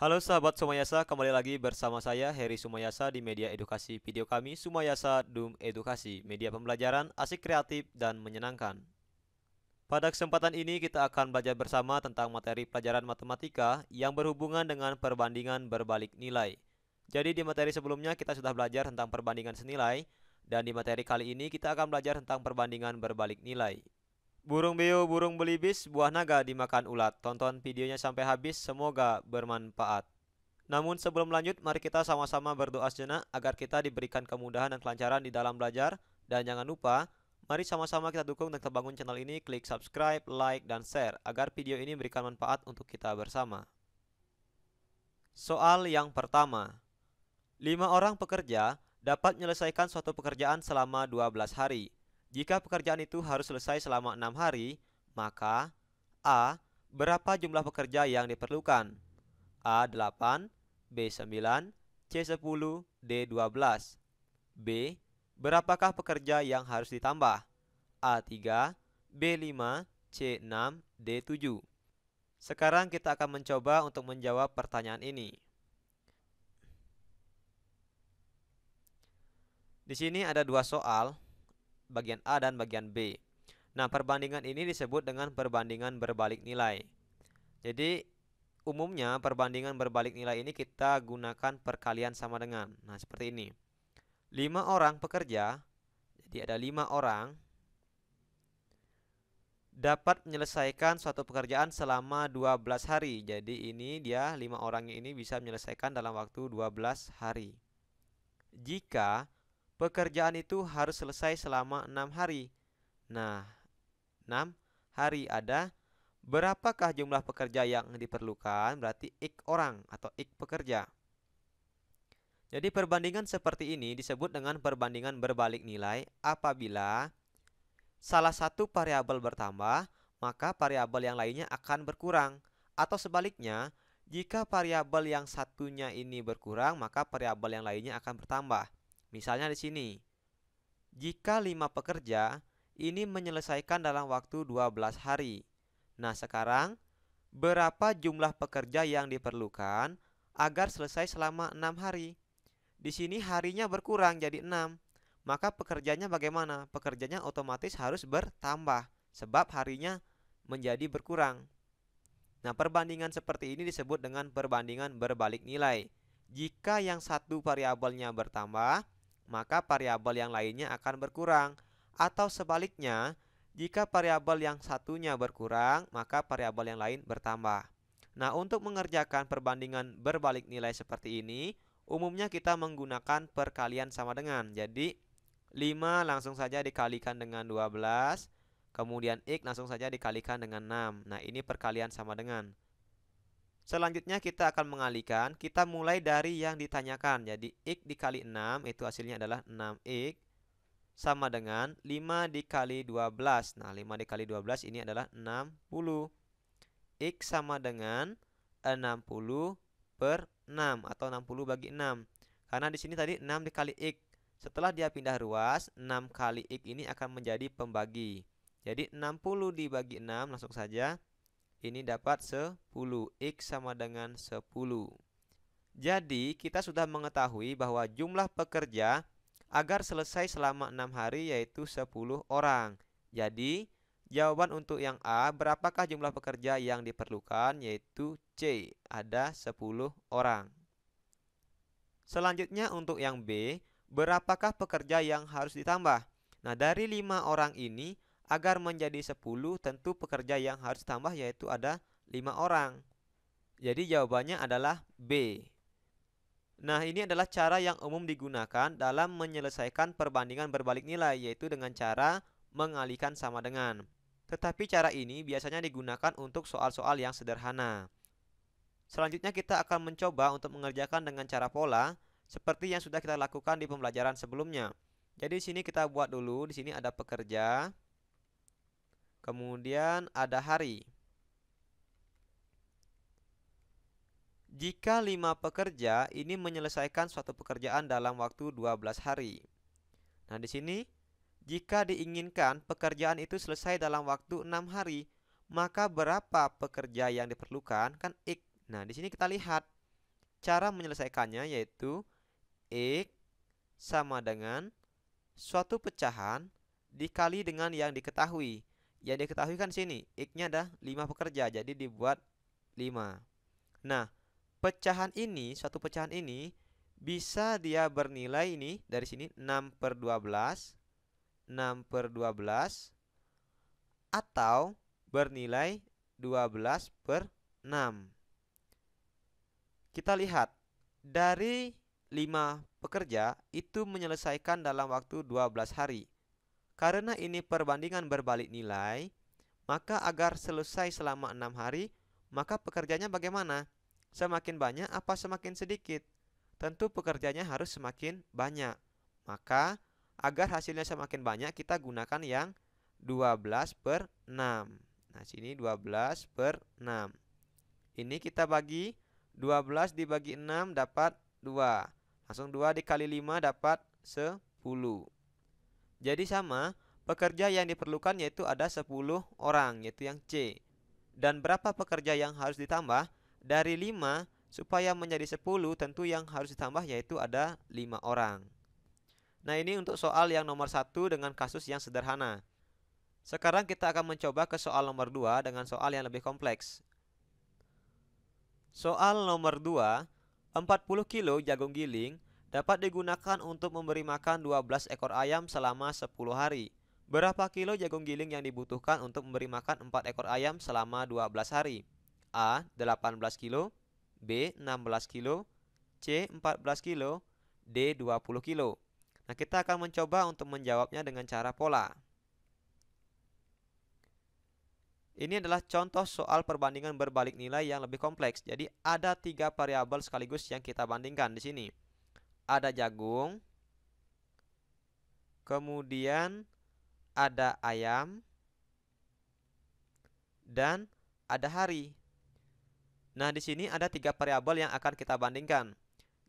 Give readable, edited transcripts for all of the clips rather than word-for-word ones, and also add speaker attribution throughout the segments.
Speaker 1: Halo sahabat Sumayasa, kembali lagi bersama saya Heri Sumayasa di media edukasi video kami Sumayasa Dum Edukasi, media pembelajaran asik kreatif dan menyenangkan. Pada kesempatan ini kita akan belajar bersama tentang materi pelajaran matematika yang berhubungan dengan perbandingan berbalik nilai. Jadi di materi sebelumnya kita sudah belajar tentang perbandingan senilai, dan di materi kali ini kita akan belajar tentang perbandingan berbalik nilai. Burung beo, burung belibis, buah naga dimakan ulat. Tonton videonya sampai habis, semoga bermanfaat. Namun sebelum lanjut, mari kita sama-sama berdoa sejenak agar kita diberikan kemudahan dan kelancaran di dalam belajar. Dan jangan lupa, mari sama-sama kita dukung dan kita bangun channel ini, klik subscribe, like, dan share agar video ini memberikan manfaat untuk kita bersama. Soal yang pertama, 5 orang pekerja dapat menyelesaikan suatu pekerjaan selama 12 hari. Jika pekerjaan itu harus selesai selama 6 hari, maka A. Berapa jumlah pekerja yang diperlukan? A. 8, B. 9, C. 10, D. 12. B. Berapakah pekerja yang harus ditambah? A. 3, B. 5, C. 6, D. 7. Sekarang kita akan mencoba untuk menjawab pertanyaan ini. Di sini ada dua soal, bagian A dan bagian B. Nah, perbandingan ini disebut dengan perbandingan berbalik nilai. Jadi, umumnya perbandingan berbalik nilai ini kita gunakan perkalian sama dengan. Nah, seperti ini. 5 orang pekerja, jadi ada 5 orang, dapat menyelesaikan suatu pekerjaan selama 12 hari. Jadi ini dia 5 orang ini bisa menyelesaikan dalam waktu 12 hari. Jika pekerjaan itu harus selesai selama 6 hari. Nah, 6 hari ada berapakah jumlah pekerja yang diperlukan? Berarti X orang atau X pekerja. Jadi perbandingan seperti ini disebut dengan perbandingan berbalik nilai apabila salah satu variabel bertambah, maka variabel yang lainnya akan berkurang. Atau sebaliknya, jika variabel yang satunya ini berkurang, maka variabel yang lainnya akan bertambah. Misalnya di sini, jika 5 pekerja ini menyelesaikan dalam waktu 12 hari. Nah, sekarang berapa jumlah pekerja yang diperlukan agar selesai selama 6 hari? Di sini harinya berkurang jadi 6. Maka pekerjanya bagaimana? Pekerjanya otomatis harus bertambah sebab harinya menjadi berkurang. Nah, perbandingan seperti ini disebut dengan perbandingan berbalik nilai. Jika yang satu variabelnya bertambah, maka variabel yang lainnya akan berkurang. Atau sebaliknya, jika variabel yang satunya berkurang, maka variabel yang lain bertambah. Nah, untuk mengerjakan perbandingan berbalik nilai seperti ini, umumnya kita menggunakan perkalian sama dengan. Jadi, 5 langsung saja dikalikan dengan 12, kemudian X langsung saja dikalikan dengan 6. Nah, ini perkalian sama dengan. Selanjutnya kita akan mengalihkan, kita mulai dari yang ditanyakan. Jadi X dikali 6 itu hasilnya adalah 6X sama dengan 5 dikali 12. Nah, 5 dikali 12 ini adalah 60. X sama dengan 60 per 6 atau 60 bagi 6. Karena di sini tadi 6 dikali X. Setelah dia pindah ruas, 6 kali X ini akan menjadi pembagi. Jadi 60 dibagi 6 langsung saja. Ini dapat 10. X sama dengan 10. Jadi kita sudah mengetahui bahwa jumlah pekerja agar selesai selama 6 hari yaitu 10 orang. Jadi jawaban untuk yang A, berapakah jumlah pekerja yang diperlukan? Yaitu C, ada 10 orang. Selanjutnya untuk yang B, berapakah pekerja yang harus ditambah? Nah, dari 5 orang ini agar menjadi 10 tentu pekerja yang harus ditambah yaitu ada 5 orang. Jadi jawabannya adalah B. Nah, ini adalah cara yang umum digunakan dalam menyelesaikan perbandingan berbalik nilai, yaitu dengan cara mengalihkan sama dengan. Tetapi cara ini biasanya digunakan untuk soal-soal yang sederhana. Selanjutnya kita akan mencoba untuk mengerjakan dengan cara pola seperti yang sudah kita lakukan di pembelajaran sebelumnya. Jadi di sini kita buat dulu, di sini ada pekerja, kemudian ada hari. Jika 5 pekerja ini menyelesaikan suatu pekerjaan dalam waktu 12 hari. Nah, di sini jika diinginkan pekerjaan itu selesai dalam waktu 6 hari, maka berapa pekerja yang diperlukan? Kan X. Nah, di sini kita lihat cara menyelesaikannya yaitu X sama dengan suatu pecahan dikali dengan yang diketahui. Yang diketahui kan sini, X-nya ada 5 pekerja, jadi dibuat 5. Nah, pecahan ini, suatu pecahan ini bisa dia bernilai ini dari sini 6/12, 6/12, atau bernilai 12/6. Kita lihat, dari 5 pekerja itu menyelesaikan dalam waktu 12 hari. Karena ini perbandingan berbalik nilai, maka agar selesai selama 6 hari, maka pekerjanya bagaimana? Semakin banyak apa semakin sedikit? Tentu pekerjanya harus semakin banyak. Maka agar hasilnya semakin banyak, kita gunakan yang 12/6. Nah, sini 12/6. Ini kita bagi 12 dibagi 6 dapat 2. Langsung 2 dikali 5 dapat 10. Jadi sama, pekerja yang diperlukan yaitu ada 10 orang, yaitu yang C. Dan berapa pekerja yang harus ditambah? Dari 5 supaya menjadi 10, tentu yang harus ditambah yaitu ada 5 orang. Nah, ini untuk soal yang nomor 1 dengan kasus yang sederhana. Sekarang kita akan mencoba ke soal nomor 2 dengan soal yang lebih kompleks. Soal nomor 2, 40 kilo jagung giling dapat digunakan untuk memberi makan 12 ekor ayam selama 10 hari. Berapa kilo jagung giling yang dibutuhkan untuk memberi makan 4 ekor ayam selama 12 hari? A. 18 kilo, B. 16 kilo, C. 14 kilo, D. 20 kilo. Nah, kita akan mencoba untuk menjawabnya dengan cara pola. Ini adalah contoh soal perbandingan berbalik nilai yang lebih kompleks. Jadi ada 3 variabel sekaligus yang kita bandingkan di sini. Ada jagung, kemudian ada ayam, dan ada hari. Nah, di sini ada 3 variabel yang akan kita bandingkan.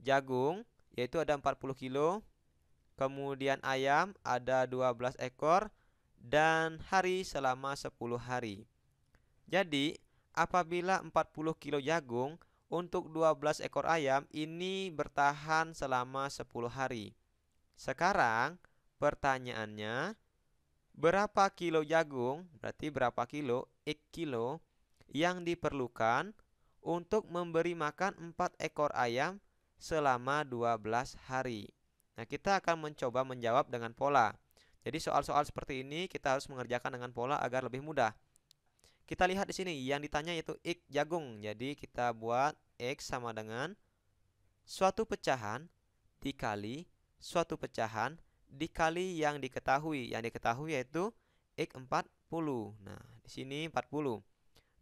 Speaker 1: Jagung, yaitu ada 40 kilo, kemudian ayam ada 12 ekor, dan hari selama 10 hari. Jadi, apabila 40 kilo jagung untuk 12 ekor ayam ini bertahan selama 10 hari. Sekarang pertanyaannya, berapa kilo jagung, berarti berapa kilo, X kilo, yang diperlukan untuk memberi makan 4 ekor ayam selama 12 hari. Nah, kita akan mencoba menjawab dengan pola. Jadi soal-soal seperti ini kita harus mengerjakan dengan pola agar lebih mudah. Kita lihat di sini yang ditanya yaitu X jagung. Jadi kita buat X sama dengan suatu pecahan dikali suatu pecahan dikali yang diketahui. Yang diketahui yaitu X 40. Nah, di sini 40.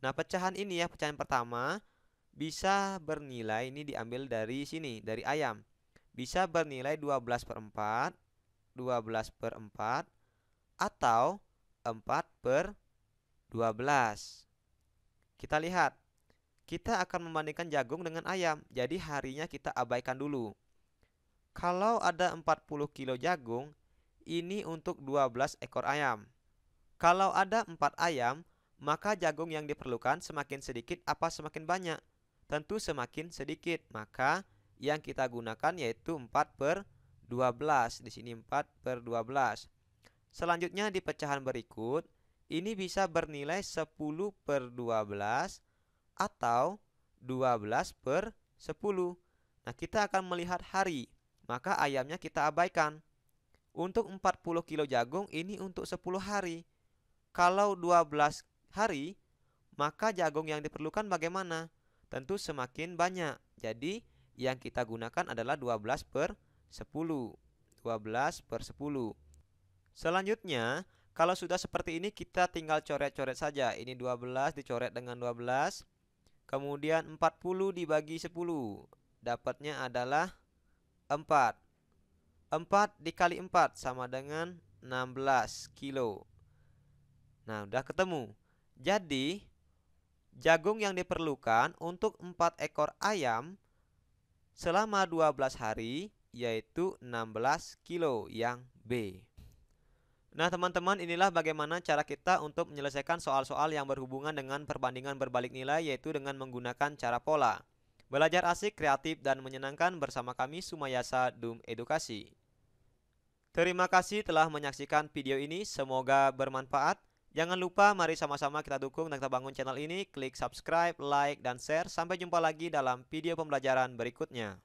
Speaker 1: Nah, pecahan ini ya, pecahan pertama bisa bernilai, ini diambil dari sini, dari ayam. Bisa bernilai 12/4, 12/4, atau 4/12. Kita lihat, kita akan membandingkan jagung dengan ayam. Jadi harinya kita abaikan dulu. Kalau ada 40 kilo jagung, ini untuk 12 ekor ayam. Kalau ada 4 ayam, maka jagung yang diperlukan semakin sedikit apa semakin banyak? Tentu semakin sedikit. Maka yang kita gunakan yaitu 4/12. Di sini 4/12. Selanjutnya di pecahan berikut, ini bisa bernilai 10/12 atau 12/10. Nah, kita akan melihat hari, maka ayamnya kita abaikan. Untuk 40 kilo jagung ini untuk 10 hari. Kalau 12 hari, maka jagung yang diperlukan bagaimana? Tentu semakin banyak. Jadi yang kita gunakan adalah 12/10. 12/10. Selanjutnya, kalau sudah seperti ini kita tinggal coret-coret saja. Ini 12 dicoret dengan 12. Kemudian 40 dibagi 10. Dapatnya adalah 4. 4 dikali 4 sama dengan 16 kilo. Nah, udah ketemu. Jadi, jagung yang diperlukan untuk 4 ekor ayam selama 12 hari yaitu 16 kilo yang B. Nah, teman-teman, inilah bagaimana cara kita untuk menyelesaikan soal-soal yang berhubungan dengan perbandingan berbalik nilai, yaitu dengan menggunakan cara pola. Belajar asik, kreatif, dan menyenangkan bersama kami Sumayasa Dum Edukasi. Terima kasih telah menyaksikan video ini, semoga bermanfaat. Jangan lupa mari sama-sama kita dukung dan kita bangun channel ini, klik subscribe, like, dan share. Sampai jumpa lagi dalam video pembelajaran berikutnya.